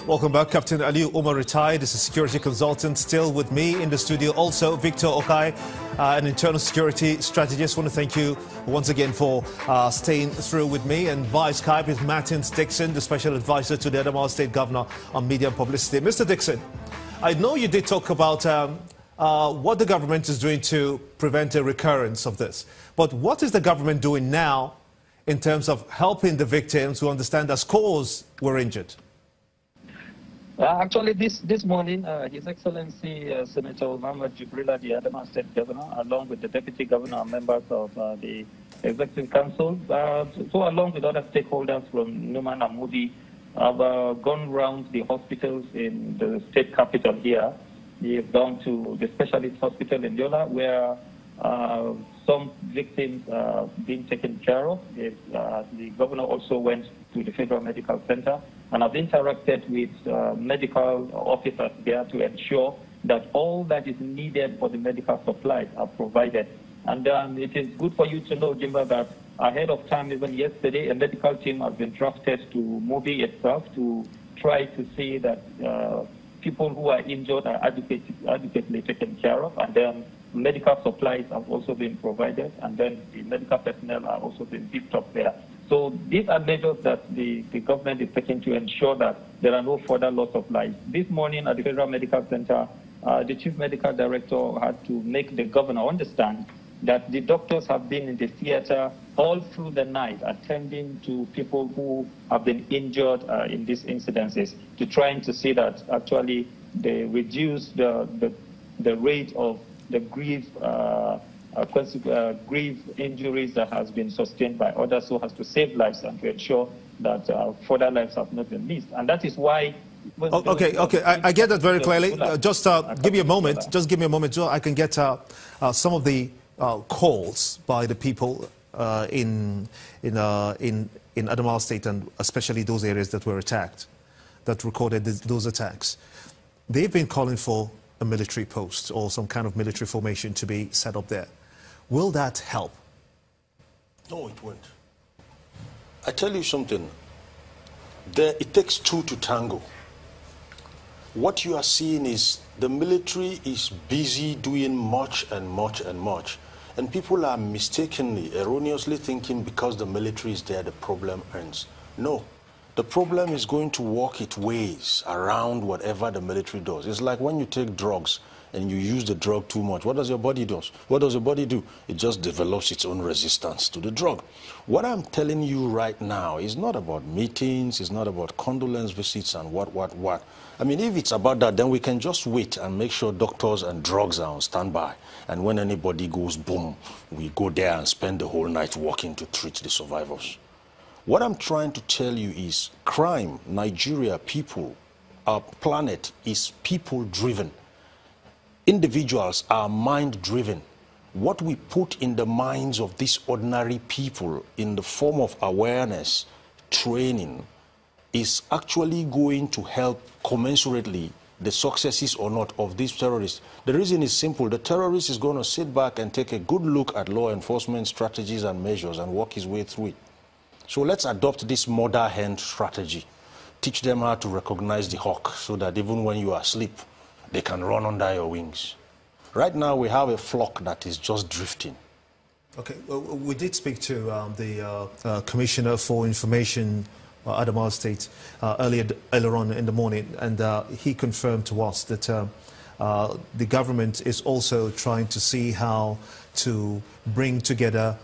Welcome back. Captain Ali Umar retired is a security consultant. Still with me in the studio. Also, Victor Okai, an internal security strategist. I want to thank you once again for staying through with me. And via Skype is Martins Dixon, the special advisor to the Adamawa State Governor on Media and Publicity. Mr. Dixon, I know you did talk about what the government is doing to prevent a recurrence of this. But what is the government doing now in terms of helping the victims who understand that scores were injured? Actually, this morning, His Excellency Senator Muhammad Jibrila, the Adamawa State Governor, along with the Deputy Governor and members of the Executive Council, so along with other stakeholders from Numan and Moody, have gone round the hospitals in the state capital here. They have gone to the specialist hospital in Yola, where some victims are being taken care of. The governor also went to the Federal Medical Center and have interacted with medical officers there to ensure that all that is needed for the medical supplies are provided. And it is good for you to know, Jimba, that ahead of time, even yesterday, a medical team has been drafted to Mobi itself to try to see that people who are injured are adequately taken care of, and then medical supplies have also been provided, and then the medical personnel are also being beefed up there. So these are measures that the government is taking to ensure that there are no further loss of life. This morning at the Federal Medical Center, the Chief Medical Director had to make the governor understand that the doctors have been in the theater all through the night attending to people who have been injured in these incidences, to trying to see that actually they reduce the rate of the grief injuries that has been sustained by others, so as to save lives and to ensure that further lives have not been missed. And that is why... Okay, I get that very clearly. Just give me a moment. Just give me a moment, so I can get some of the calls by the people in Adamawa State, and especially those areas that were attacked, that recorded those attacks. They've been calling for a military post or some kind of military formation to be set up there. Will that help? No, it won't. I tell you something. It takes two to tango. What you are seeing is the military is busy doing much and much and much. And people are mistakenly, erroneously thinking because the military is there, the problem ends. No. The problem is going to work its ways around whatever the military does. It's like when you take drugs and you use the drug too much. What does your body do? What does your body do? It just develops its own resistance to the drug. What I'm telling you right now is not about meetings, it's not about condolence visits and what. I mean, if it's about that, then we can just wait and make sure doctors and drugs are on standby. And when anybody goes boom, we go there and spend the whole night working to treat the survivors. What I'm trying to tell you is crime, Nigeria, people, our planet is people-driven. Individuals are mind-driven. What we put in the minds of these ordinary people in the form of awareness, training, is actually going to help commensurately the successes or not of these terrorists. The reason is simple. The terrorist is going to sit back and take a good look at law enforcement strategies and measures and work his way through it. So let's adopt this mother hen strategy. Teach them how to recognize the hawk so that even when you are asleep, they can run under your wings. Right now, we have a flock that is just drifting. Okay, well, we did speak to the Commissioner for Information, Adamawa State, earlier on in the morning, and he confirmed to us that the government is also trying to see how to bring together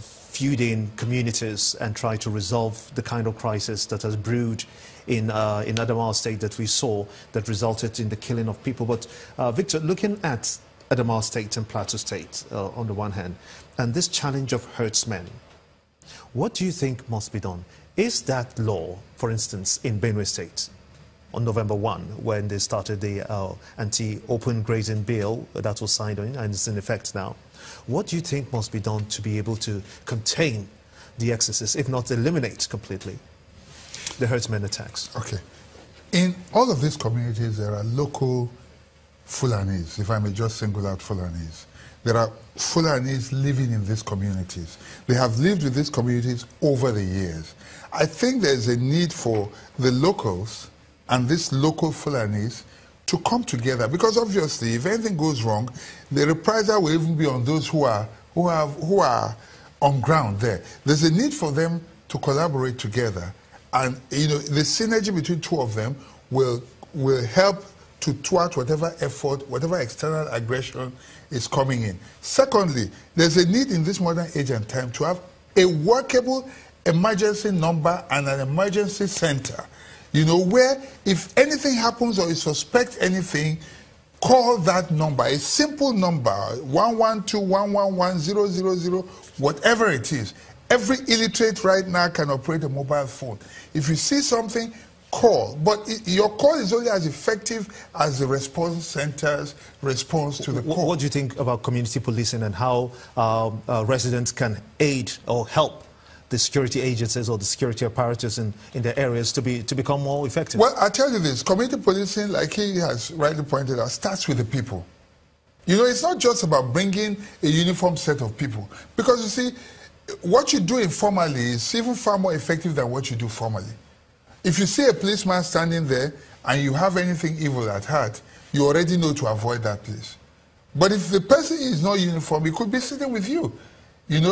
feuding communities and try to resolve the kind of crisis that has brewed in Adamawa State that we saw that resulted in the killing of people. But Victor, looking at Adamawa State and Plateau State on the one hand, and this challenge of herdsmen, what do you think must be done? Is that law, for instance, in Benue State, on November 1, when they started the anti-open grazing bill that was signed on and it's in effect now, what do you think must be done to be able to contain the excesses, if not eliminate completely the herdsmen attacks? Okay. In all of these communities, there are local Fulanis, if I may just single out Fulanis. There are Fulanis living in these communities. They have lived with these communities over the years. I think there's a need for the locals and these local Fulanis to come together, because obviously if anything goes wrong, the reprisal will even be on those who are on ground there. There's a need for them to collaborate together, and the synergy between two of them will help to thwart whatever effort, whatever external aggression is coming in. Secondly, there's a need in this modern age and time to have a workable emergency number and an emergency center, where if anything happens or you suspect anything, call that number, a simple number, 112-111-000, whatever it is. Every illiterate right now can operate a mobile phone. If you see something, call. But your call is only as effective as the response center's response to the call. What do you think about community policing and how residents can aid or help the security agencies or the security apparatus in their areas to become more effective? Well, I tell you this, community policing, like he has rightly pointed out, starts with the people. It's not just about bringing a uniform set of people. Because you see, what you do informally is even far more effective than what you do formally. If you see a policeman standing there and you have anything evil at heart, you already know to avoid that place. But if the person is not uniform, he could be sitting with you,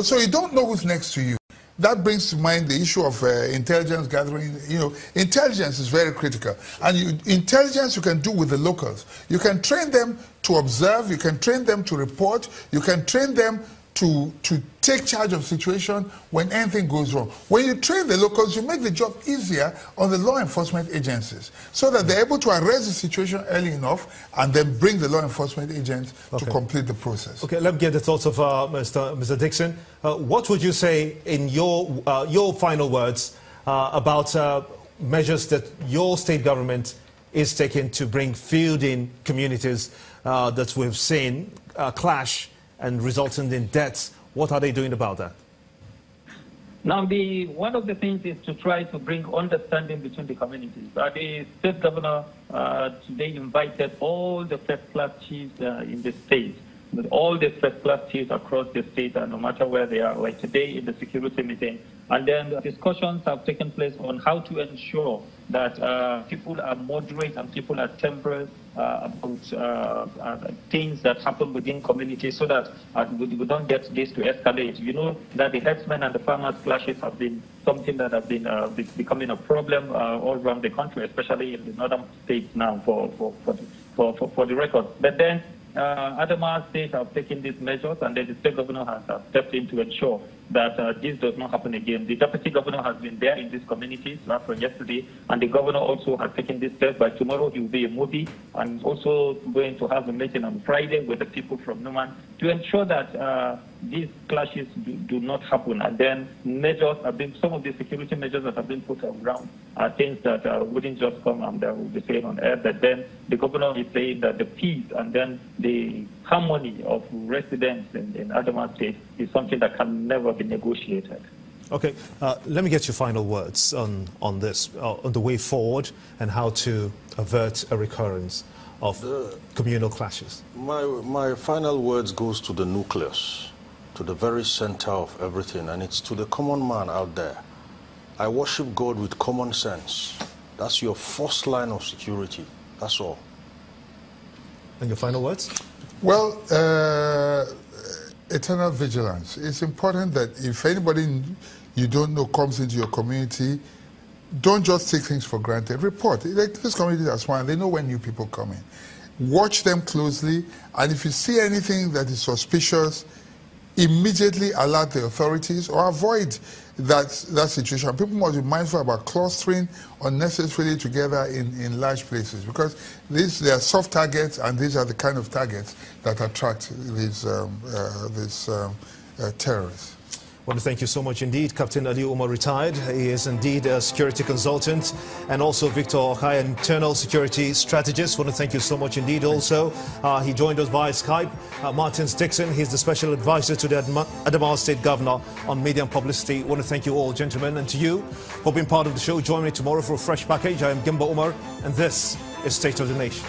so you don't know who's next to you. That brings to mind the issue of intelligence gathering. Intelligence is very critical. And intelligence you can do with the locals. You can train them to observe, you can train them to report, you can train them to take charge of situation when anything goes wrong. When you train the locals, you make the job easier on the law enforcement agencies so that they're able to arrest the situation early enough and then bring the law enforcement agents to complete the process. Okay, let me get the thoughts of Mr. Dixon. What would you say in your final words about measures that your state government is taking to bring field in communities that we've seen clash and resulting in deaths? What are they doing about that? Now, one of the things is to try to bring understanding between the communities. The state governor today invited all the first-class chiefs in the state, all the first-class chiefs across the state, no matter where they are, like today in the security meeting. And then discussions have taken place on how to ensure that people are moderate and people are temperate about things that happen within communities so that we don't get this to escalate. You know that the herdsmen and the farmers clashes have been something that have been becoming a problem all around the country, especially in the northern states now for the record. But then Adamawa State have taken these measures, and then the state governor has stepped in to ensure that this does not happen again. The deputy governor has been there in these communities from yesterday, and the governor also has taken this step. By tomorrow, he will be a movie, and also going to have a meeting on Friday with the people from Numan to ensure that these clashes do not happen. And then measures have been, some of the security measures that have been put on ground are things that wouldn't just come and will be saying on air. But then the governor is saying that the peace and then the harmony of residents in Adamawa State is something that can never be negotiated. Okay, let me get your final words on this, on the way forward and how to avert a recurrence of communal clashes. My final words goes to the nucleus, to the very center of everything, and it's to the common man out there. I worship God with common sense. That's your first line of security. That's all. And your final words? Well, eternal vigilance. It's important that if anybody you don't know comes into your community, don't just take things for granted. Report. Like this community that's one, they know when new people come in. Watch them closely, and if you see anything that is suspicious, immediately alert the authorities or avoid that situation. People must be mindful about clustering unnecessarily together in large places, because they are soft targets, and these are the kind of targets that attract these terrorists. I want to thank you so much indeed. Captain Ali Umar retired. He is indeed a security consultant, and also Victor Okai, an internal security strategist. I want to thank you so much indeed also. He joined us via Skype. Martins Dixon, he's the special advisor to the Adamawa State Governor on media and publicity. I want to thank you all, gentlemen, and to you for being part of the show. Join me tomorrow for a fresh package. I am Gimba Umar, and this is State of the Nation.